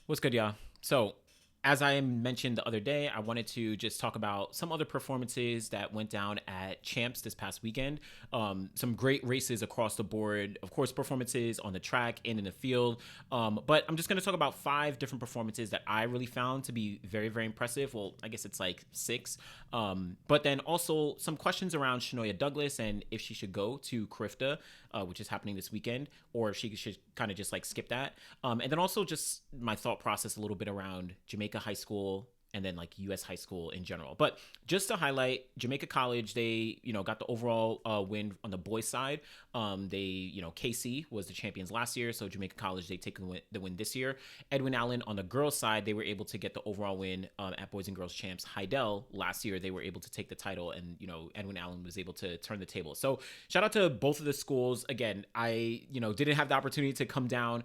What's good, y'all? So, as I mentioned the other day, I wanted to just talk about some other performances that went down at Champs this past weekend. Some great races across the board. Of course, performances on the track and in the field. But I'm just going to talk about five different performances that I really found to be very, very impressive. Well, I guess it's like six. But then also some questions around Shanoya Douglas and if she should go to CARIFTA, which is happening this weekend, or if she should kind of just like skip that. And then also just my thought process a little bit around Jamaica High School and then like US high school in general. But just to highlight, Jamaica College, they, got the overall win on the boys side. KC was the champions last year, so Jamaica College, they take the win this year. Edwin Allen on the girls side, they were able to get the overall win at Boys and Girls Champs. Heidel last year, they were able to take the title, and Edwin Allen was able to turn the table. So shout out to both of the schools. Again, I didn't have the opportunity to come down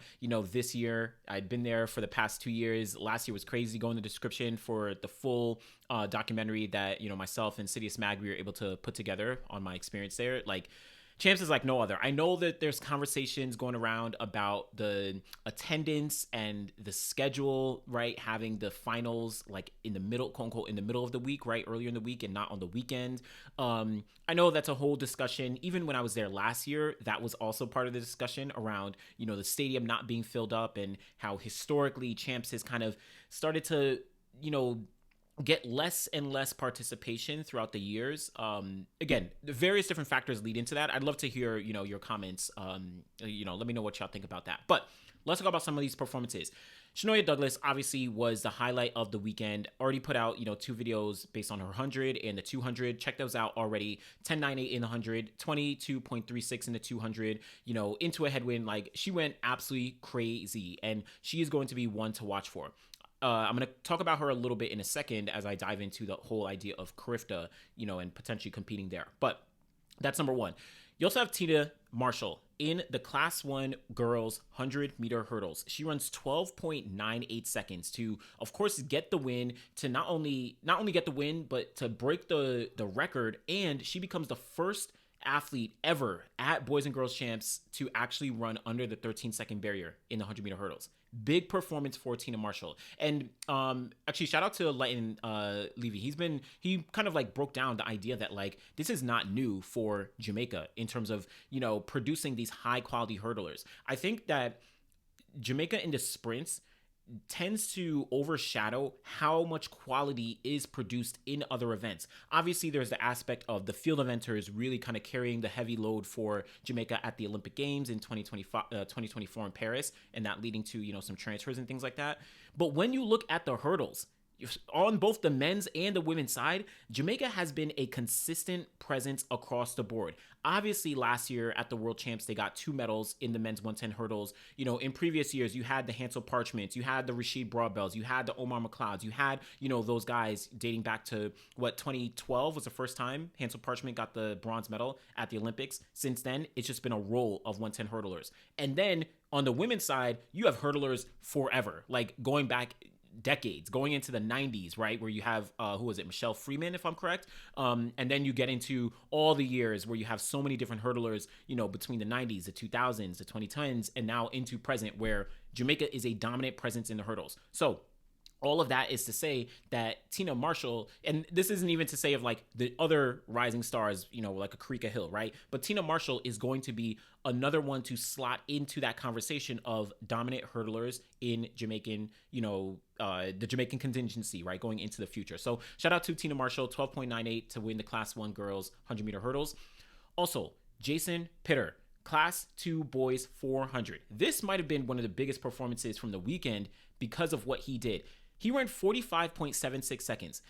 this year. I'd been there for the past 2 years. Last year was crazy. Go in the description for the full documentary that myself and Sidious Mag, we were able to put together on my experience there. Like, Champs is like no other. I know that there's conversations going around about the attendance and the schedule, right? Having the finals like in the middle, quote unquote, in the middle of the week, right? Earlier in the week and not on the weekend. I know that's a whole discussion. Even when I was there last year, that was also part of the discussion around, the stadium not being filled up and how historically Champs has kind of started to, get less and less participation throughout the years. Again, the various different factors lead into that. I'd love to hear, your comments. Let me know what y'all think about that. But let's talk about some of these performances. Shanoya Douglas obviously was the highlight of the weekend. Already put out, 2 videos based on her 100 and the 200. Check those out already. 10.98 in the 100, 22.36 in the 200, into a headwind. Like, she went absolutely crazy, and she is going to be one to watch for. I'm going to talk about her a little bit in a second as I dive into the whole idea of CARIFTA, and potentially competing there. But that's number one. You also have Tina Marshall in the Class 1 girls 100-meter hurdles. She runs 12.98 seconds to, of course, get the win, to not only get the win, but to break the record. And she becomes the first athlete ever at Boys and Girls Champs to actually run under the 13-second barrier in the 100-meter hurdles. Big performance for Tina Marshall. And actually, shout out to Leighton Levy. He kind of like broke down the idea that like this is not new for Jamaica in terms of, producing these high quality hurdlers. I think that Jamaica in the sprints tends to overshadow how much quality is produced in other events. Obviously, there's the aspect of the field eventers really kind of carrying the heavy load for Jamaica at the Olympic Games in 2024 in Paris, and that leading to, some transfers and things like that. But when you look at the hurdles, on both the men's and the women's side, Jamaica has been a consistent presence across the board. Obviously, last year at the World Champs, they got 2 medals in the men's 110 hurdles. In previous years, you had the Hansel Parchments, you had the Rashid Broadbells, you had the Omar McLeods, you had, those guys dating back to 2012 was the first time Hansel Parchment got the bronze medal at the Olympics. Since then, it's just been a roll of 110 hurdlers. And then on the women's side, you have hurdlers forever, like going back decades, going into the 90s, right, where you have who was it, Michelle Freeman, if I'm correct, and then you get into all the years where you have so many different hurdlers, between the 90s, the 2000s, the 2010s, and now into present, where Jamaica is a dominant presence in the hurdles. So all of that is to say that Tina Marshall, and this isn't even to say of like the other rising stars, like a Karika Hill, right? But Tina Marshall is going to be another one to slot into that conversation of dominant hurdlers in Jamaican, the Jamaican contingency, right, going into the future. So shout out to Tina Marshall, 12.98 to win the Class 1 girls 100-meter hurdles. Also, Jason Pitter, Class 2 boys 400. This might have been one of the biggest performances from the weekend because of what he did. He ran 45.76 seconds.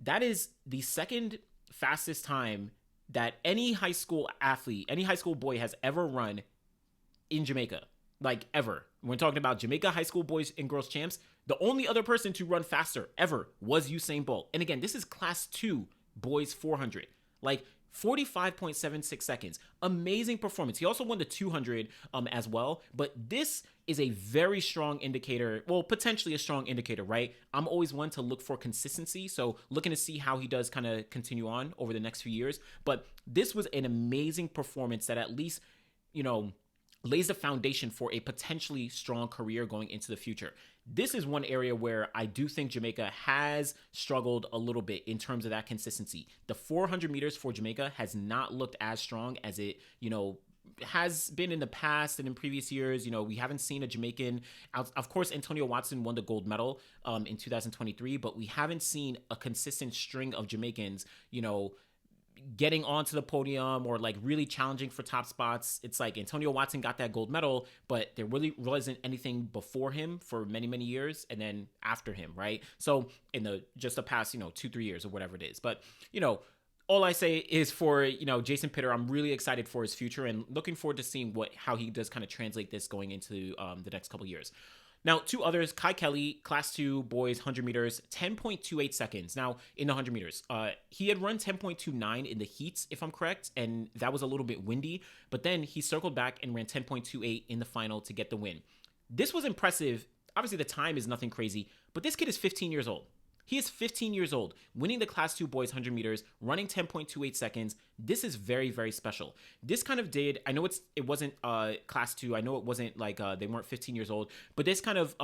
That is the second fastest time that any high school athlete, any high school boy has ever run in Jamaica. Like, ever. When talking about Jamaica High School Boys and Girls Champs, the only other person to run faster ever was Usain Bolt. And again, this is Class 2 boys 400. Like, 45.76 seconds. Amazing performance. He also won the 200 as well. But this is a very strong indicator. Well, potentially a strong indicator, right? I'm always one to look for consistency. So looking to see how he does kind of continue on over the next few years. But this was an amazing performance that at least, lays the foundation for a potentially strong career going into the future. this is one area where I do think Jamaica has struggled a little bit in terms of that consistency. The 400 meters for Jamaica has not looked as strong as it, has been in the past and in previous years. We haven't seen a Jamaican. Of course, Antonio Watson won the gold medal in 2023, but we haven't seen a consistent string of Jamaicans, getting onto the podium or like really challenging for top spots. It's like Antonio Watson got that gold medal, but there really wasn't anything before him for many, many years and then after him, right? So in the past, 2-3 years or whatever it is. But, all I say is for, Jason Pitter, I'm really excited for his future and looking forward to seeing how he does kind of translate this going into the next couple years. Now, two others, Kai Kelly, Class 2 boys, 100 meters, 10.28 seconds. Now, in the 100 meters, he had run 10.29 in the heats, if I'm correct, and that was a little bit windy. But then he circled back and ran 10.28 in the final to get the win. This was impressive. Obviously, the time is nothing crazy, but this kid is 15 years old. He is 15 years old, winning the Class 2 boys 100 meters, running 10.28 seconds. This is very, very special. This kind of I know it wasn't Class 2. I know it wasn't like they weren't 15 years old, but this kind of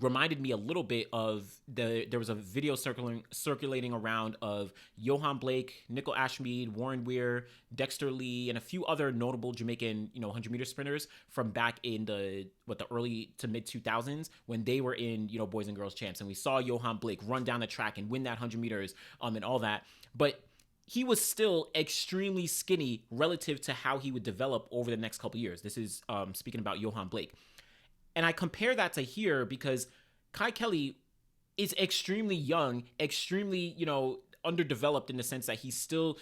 reminded me a little bit of there was a video circulating around of Johan Blake, Nickel Ashmead, Warren Weir, Dexter Lee, and a few other notable Jamaican 100-meter sprinters from back in the early to mid 2000s when they were in boys and girls champs, and we saw Johan Blake run down the track and win that 100 meters and all that, but he was still extremely skinny relative to how he would develop over the next couple years. This is speaking about Johan Blake. And I compare that to here because Kai Kelly is extremely young, extremely, underdeveloped in the sense that he's still,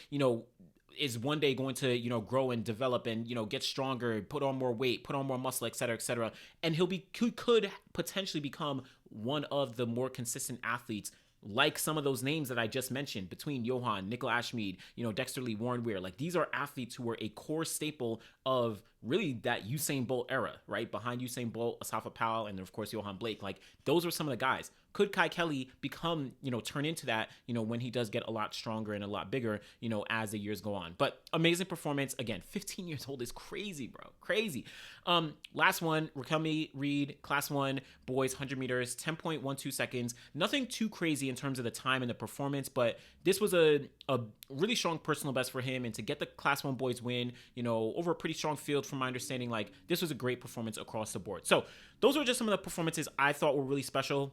is one day going to, grow and develop and, get stronger, put on more weight, put on more muscle, et cetera, et cetera. And he could potentially become one of the more consistent athletes like some of those names that I just mentioned between Johan, Nickel Ashmead, Dexter Lee, Warren Weir. Like these are athletes who were a core staple of really that Usain Bolt era, right? Behind Usain Bolt, Asafa Powell, and of course Johan Blake. Like those were some of the guys. Could Kai Kelly become, turn into that, when he does get a lot stronger and a lot bigger, as the years go on? But amazing performance. Again, 15 years old is crazy, bro. Crazy. Last one, Riquelme, Reid, Class 1, boys, 100 meters, 10.12 seconds. Nothing too crazy in terms of the time and the performance, but this was a really strong personal best for him. And to get the Class 1 boys win, over a pretty strong field from my understanding, like this was a great performance across the board. So those were just some of the performances I thought were really special.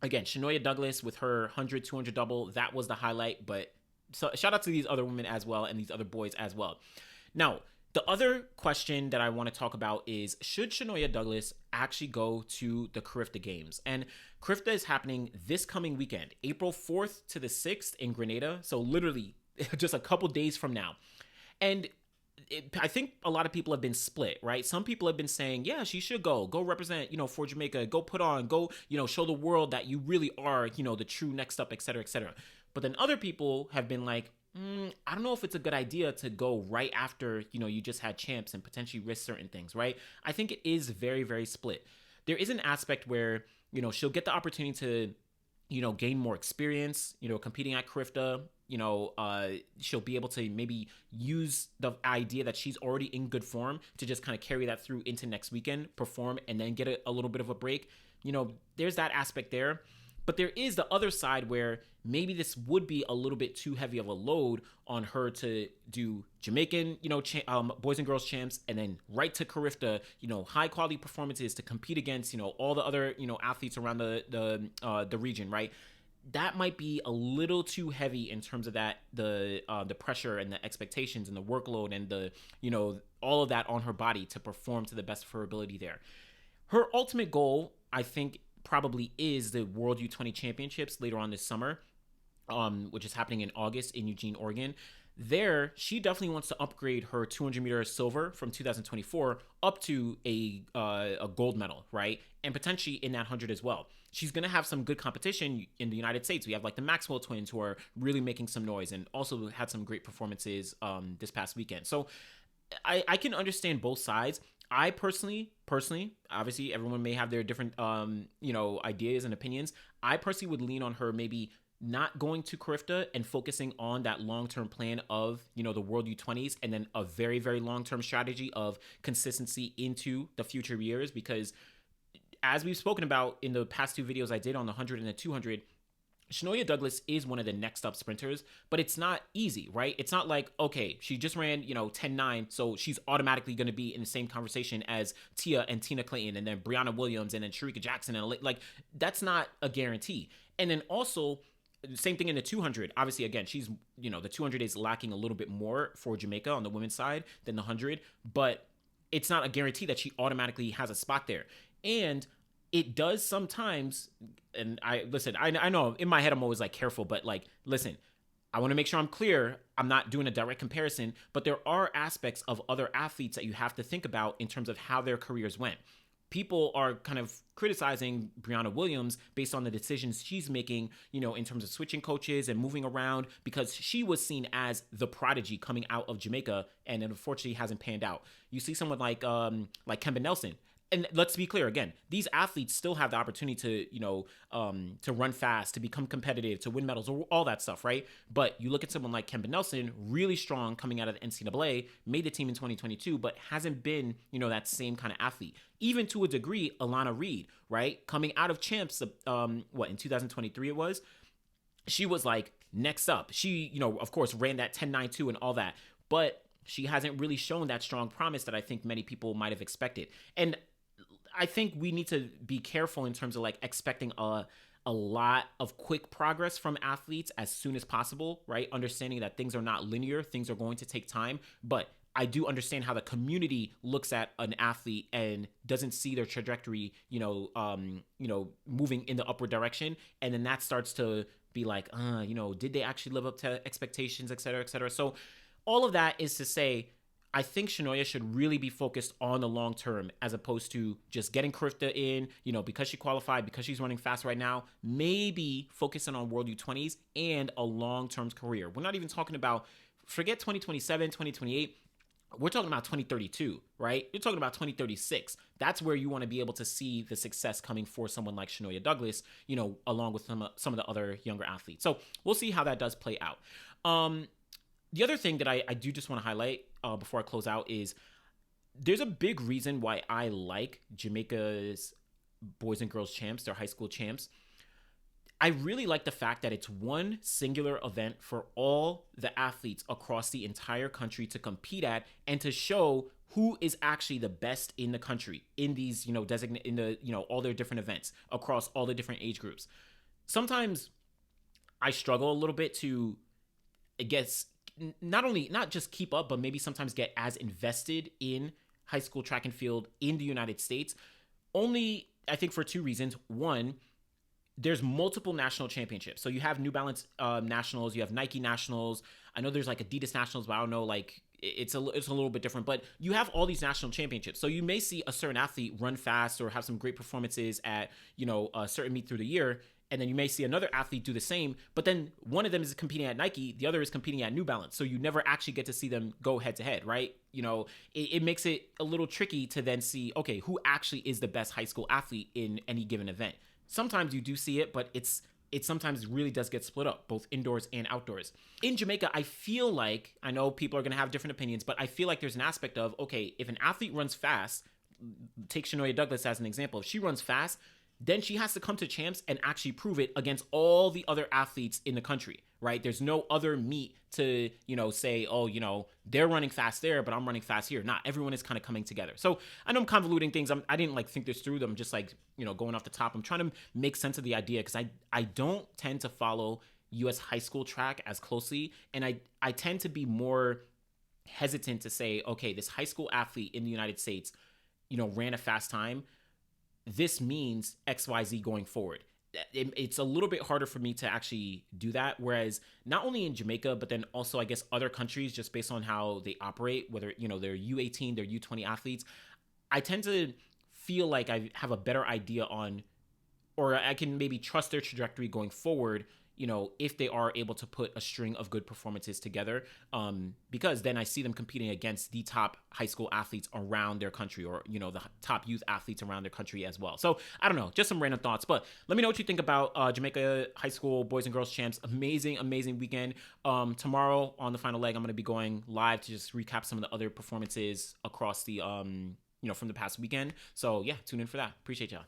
Again, Shanoya Douglas with her 100, 200 double, that was the highlight. But so shout out to these other women as well and these other boys as well. Now, the other question that I want to talk about is, should Shanoya Douglas actually go to the CARIFTA Games? And CARIFTA is happening this coming weekend, April 4th to the 6th in Grenada. So literally just a couple days from now. And I think a lot of people have been split, right? Some people have been saying, yeah, she should go represent, for Jamaica, go put on, go, show the world that you really are, the true next up, et cetera, et cetera. But then other people have been like, I don't know if it's a good idea to go right after, you just had champs and potentially risk certain things, right? I think it is very, very split. There is an aspect where, she'll get the opportunity to, gain more experience, competing at CARIFTA. She'll be able to maybe use the idea that she's already in good form to just kind of carry that through into next weekend, perform, and then get a little bit of a break. There's that aspect there. But there is the other side where maybe this would be a little bit too heavy of a load on her to do Jamaican, boys and girls champs, and then right to CARIFTA, high quality performances to compete against, all the other, athletes around the region, right? That might be a little too heavy in terms of that, the pressure and the expectations and the workload and the, all of that on her body to perform to the best of her ability there. Her ultimate goal, I think, probably is the World U20 Championships later on this summer, which is happening in August in Eugene, Oregon. There, she definitely wants to upgrade her 200-meter silver from 2024 up to a gold medal, right? And potentially in that 100 as well. She's going to have some good competition in the United States. We have like the Maxwell twins who are really making some noise and also had some great performances this past weekend. So I can understand both sides. I personally, obviously everyone may have their different, ideas and opinions. I personally would lean on her maybe not going to CARIFTA and focusing on that long-term plan of, the World U20s and then a very, very long-term strategy of consistency into the future years. Because as we've spoken about in the past two videos I did on the 100 and the 200, Shanoya Douglas is one of the next up sprinters, but it's not easy, right? It's not like, okay, she just ran, 10-9, so she's automatically going to be in the same conversation as Tia and Tina Clayton and then Brianna Williams and then Sharika Jackson. And like, that's not a guarantee. And then also, same thing in the 200. Obviously, again, she's, the 200 is lacking a little bit more for Jamaica on the women's side than the 100, but it's not a guarantee that she automatically has a spot there. And it does sometimes, and I know in my head I'm always like careful, but like, listen, I want to make sure I'm clear. I'm not doing a direct comparison, but there are aspects of other athletes that you have to think about in terms of how their careers went. People are kind of criticizing Brianna Williams based on the decisions she's making, in terms of switching coaches and moving around, because she was seen as the prodigy coming out of Jamaica, and it unfortunately hasn't panned out. You see someone like Kemba Nelson. And let's be clear again, these athletes still have the opportunity to run fast, to become competitive, to win medals, all that stuff, right? But you look at someone like Kemba Nelson, really strong coming out of the NCAA, made the team in 2022, but hasn't been, that same kind of athlete. Even to a degree, Alana Reid, right? Coming out of Champs, in 2023 it was, she was like next up. She, of course, ran that 10.92 and all that, but she hasn't really shown that strong promise that I think many people might have expected. And I think we need to be careful in terms of like expecting a lot of quick progress from athletes as soon as possible, right? Understanding that things are not linear, things are going to take time, but I do understand how the community looks at an athlete and doesn't see their trajectory, moving in the upward direction, and then that starts to be like, did they actually live up to expectations, et cetera, et cetera. So all of that is to say, I think Shanoya should really be focused on the long term as opposed to just getting CARIFTA in, because she qualified, because she's running fast right now, maybe focusing on World U20s and a long-term career. We're not even talking about, forget 2027, 2028. We're talking about 2032, right? You're talking about 2036. That's where you want to be able to see the success coming for someone like Shanoya Douglas, along with some of the other younger athletes. So we'll see how that does play out. The other thing that I do just want to highlight before I close out is there's a big reason why I like Jamaica's boys and girls champs, their high school champs. I really like the fact that it's one singular event for all the athletes across the entire country to compete at and to show who is actually the best in the country in these, all their different events across all the different age groups. Sometimes I struggle a little bit to, I guess, not just keep up, but maybe sometimes get as invested in high school track and field in the United States. Only, I think, for two reasons. One, there's multiple national championships. So you have New Balance nationals, you have Nike nationals. I know there's like Adidas nationals, but I don't know, like it's a little bit different. But you have all these national championships. So you may see a certain athlete run fast or have some great performances at, a certain meet through the year. And then you may see another athlete do the same, but then one of them is competing at Nike, the other is competing at New Balance. So you never actually get to see them go head to head, right? It makes it a little tricky to then see, okay, who actually is the best high school athlete in any given event. Sometimes you do see it, but it sometimes really does get split up, both indoors and outdoors. In Jamaica, I feel like, I know people are going to have different opinions, but I feel like there's an aspect of, okay, if an athlete runs fast, take Shanoya Douglas as an example. If she runs fast, then she has to come to champs and actually prove it against all the other athletes in the country, right? There's no other meet to, say, they're running fast there, but I'm running fast here. Not everyone is kind of coming together. So I know I'm convoluting things. I didn't think this through. I'm just going off the top. I'm trying to make sense of the idea because I don't tend to follow U.S. high school track as closely. And I tend to be more hesitant to say, okay, this high school athlete in the United States, ran a fast time. This means XYZ going forward. It's a little bit harder for me to actually do that. Whereas not only in Jamaica, but then also, I guess, other countries, just based on how they operate, whether, they're U18, they're U20 athletes, I tend to feel like I have a better idea on, or I can maybe trust their trajectory going forward, if they are able to put a string of good performances together, because then I see them competing against the top high school athletes around their country, or, the top youth athletes around their country as well. So I don't know, just some random thoughts, but let me know what you think about Jamaica high school boys and girls champs. Amazing weekend. Tomorrow on the final leg, I'm going to be going live to just recap some of the other performances across the, from the past weekend. So yeah, tune in for that. Appreciate y'all.